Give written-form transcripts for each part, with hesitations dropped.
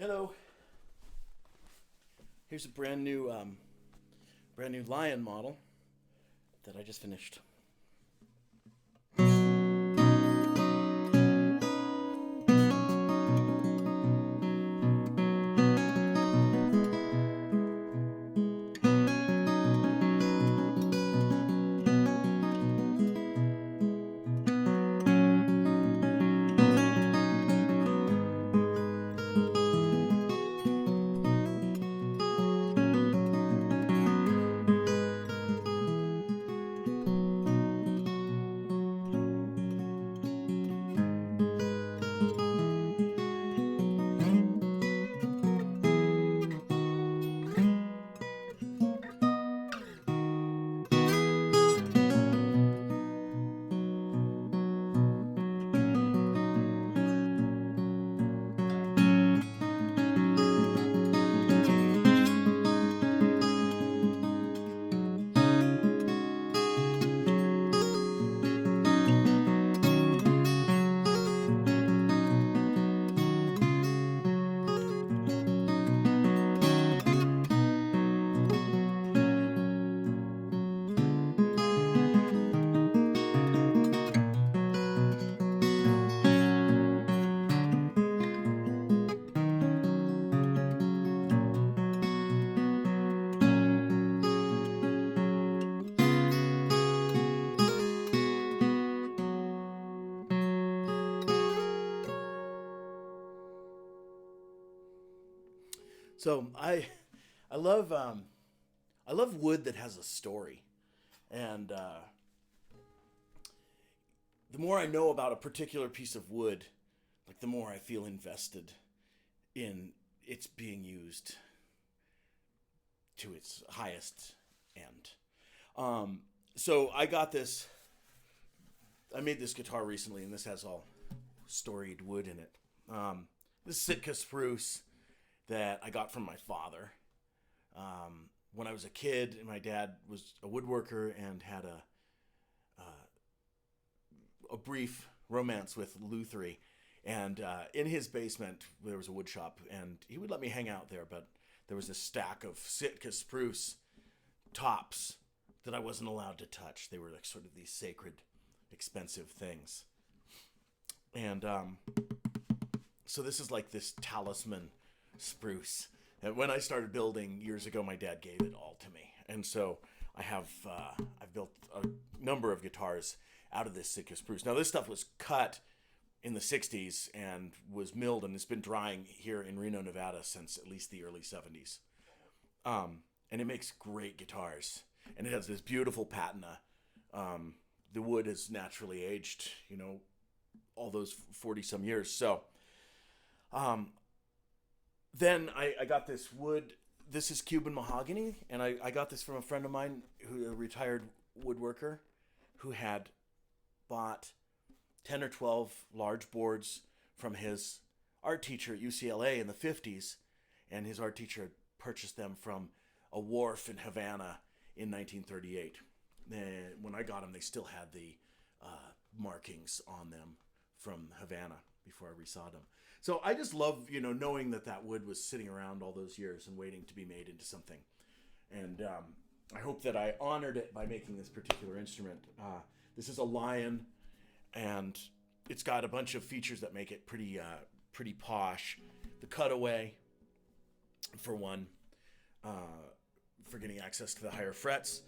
Hello. Here's a brand new Lion model that I just finished. So I love I love wood that has a story, and the more I know about a particular piece of wood, like the more I feel invested in its being used to its highest end. So I got this. I made this guitar recently, and this has all storied wood in it. This Sitka spruce that I got from my father. When I was a kid, my dad was a woodworker and had a brief romance with Lutherie. And in his basement, there was a wood shop, and he would let me hang out there. But there was a stack of Sitka spruce tops that I wasn't allowed to touch. They were like sort of these sacred, expensive things. And so this is like this talisman spruce. And when I started building years ago, my dad gave it all to me. And so I've built a number of guitars out of this Sitka spruce. Now this stuff was cut in the 60s and was milled, and it's been drying here in Reno, Nevada since at least the early 70s. And it makes great guitars. And it has this beautiful patina. The wood is naturally aged, all those 40 some years. So then I got this wood. This is Cuban mahogany, and I got this from a friend of mine, a retired woodworker, who had bought 10 or 12 large boards from his art teacher at UCLA in the 50s, and his art teacher had purchased them from a wharf in Havana in 1938. And when I got them, they still had the markings on them from Havana before I resawed them. So I just love, knowing that wood was sitting around all those years and waiting to be made into something. And I hope that I honored it by making this particular instrument. This is a Lion, and it's got a bunch of features that make it pretty posh. The cutaway, for one, for getting access to the higher frets.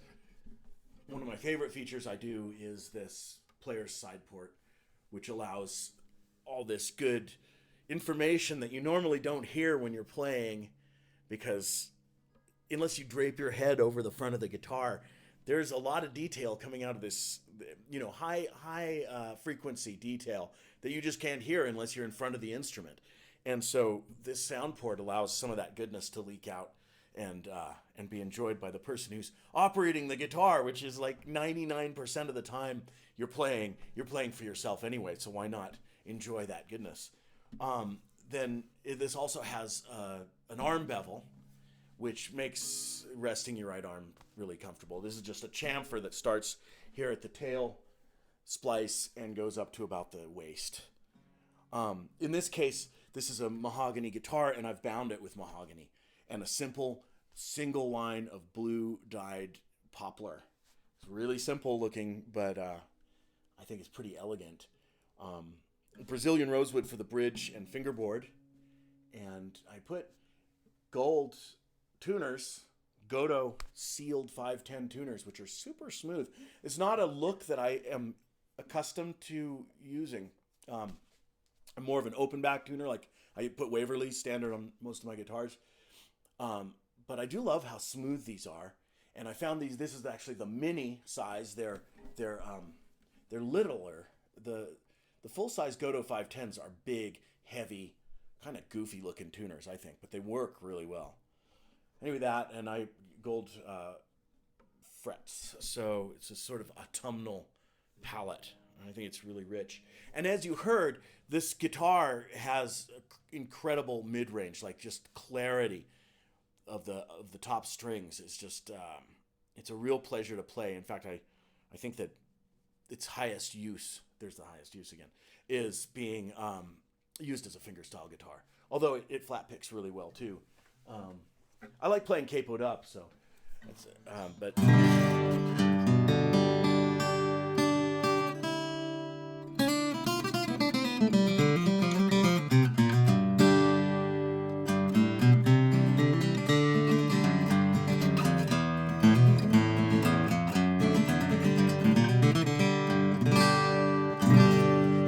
One of my favorite features I do is this player's side port, which allows all this good information that you normally don't hear when you're playing, because unless you drape your head over the front of the guitar, there's a lot of detail coming out of this, high frequency detail that you just can't hear unless you're in front of the instrument. And so this sound port allows some of that goodness to leak out and be enjoyed by the person who's operating the guitar, which is like 99% of the time you're playing for yourself anyway. So why not enjoy that goodness? Then this also has an arm bevel, which makes resting your right arm really comfortable. This is just a chamfer that starts here at the tail splice and goes up to about the waist. In this case, this is a mahogany guitar, and I've bound it with mahogany and a simple single line of blue dyed poplar. It's really simple looking, but I think it's pretty elegant. Brazilian rosewood for the bridge and fingerboard, and I put gold tuners, Godo sealed 510 tuners, which are super smooth. It's not a look that I am accustomed to using. I'm more of an open back tuner, like I put Waverly standard on most of my guitars. But I do love how smooth these are, and I found these. This is actually the mini size. They're littler. The full size Godo 510s are big, heavy, kind of goofy looking tuners, I think, but they work really well. Anyway, that, and I gold frets, so it's a sort of autumnal palette. I think it's really rich. And as you heard, this guitar has incredible mid-range, like just clarity of the top strings. It's just it's a real pleasure to play. In fact, I think that its highest use, there's the highest use again, is being used as a fingerstyle guitar. Although it flat picks really well too. I like playing capoed up, so that's it. But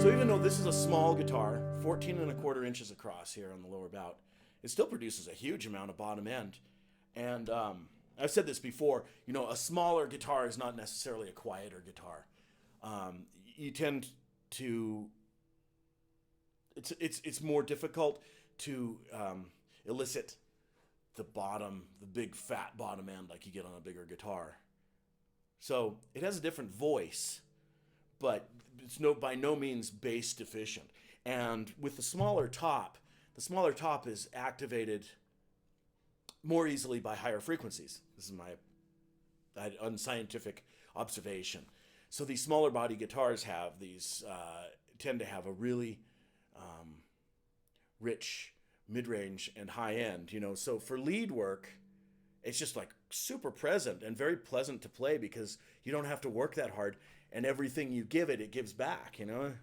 so even though this is a small guitar, 14 1/4 inches across here on the lower bout, it still produces a huge amount of bottom end. And I've said this before, a smaller guitar is not necessarily a quieter guitar. You tend to, it's more difficult to elicit the big fat bottom end like you get on a bigger guitar. So it has a different voice, but it's by no means bass deficient. And with the smaller top is activated more easily by higher frequencies. This is my unscientific observation. So these smaller body guitars have tend to have a really rich mid-range and high end. So for lead work, it's just like super present and very pleasant to play because you don't have to work that hard, and everything you give it gives back. And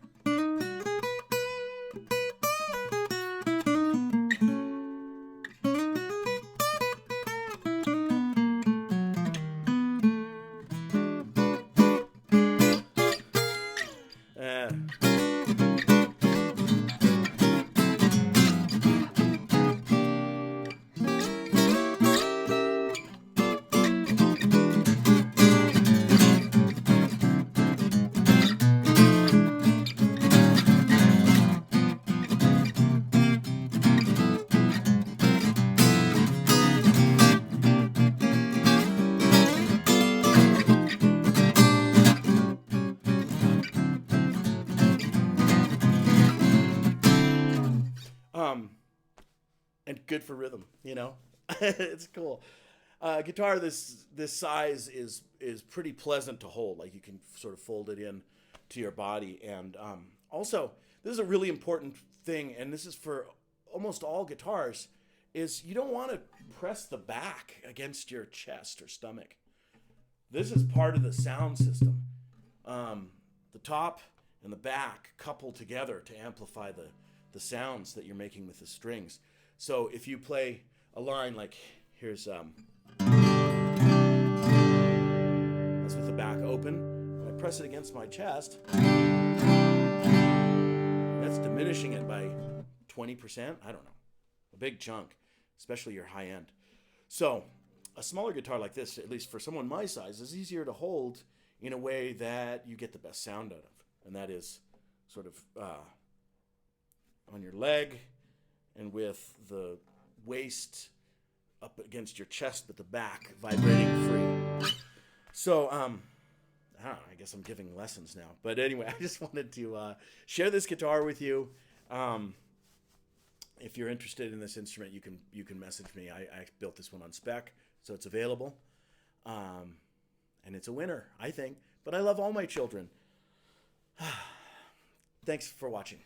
good for rhythm, It's cool. Guitar this size is pretty pleasant to hold. Like you can sort of fold it in to your body. And also, this is a really important thing, and this is for almost all guitars, is you don't want to press the back against your chest or stomach. This is part of the sound system. The top and the back couple together to amplify the sounds that you're making with the strings. So if you play a line like, here's, that's with the back open, I press it against my chest, that's diminishing it by 20%, I don't know, a big chunk, especially your high end. So a smaller guitar like this, at least for someone my size, is easier to hold in a way that you get the best sound out of. And that is sort of on your leg and with the waist up against your chest, but the back vibrating free. So, I don't know, I guess I'm giving lessons now. But anyway, I just wanted to share this guitar with you. If you're interested in this instrument, you can message me. I built this one on spec, so it's available. And it's a winner, I think. But I love all my children. Thanks for watching.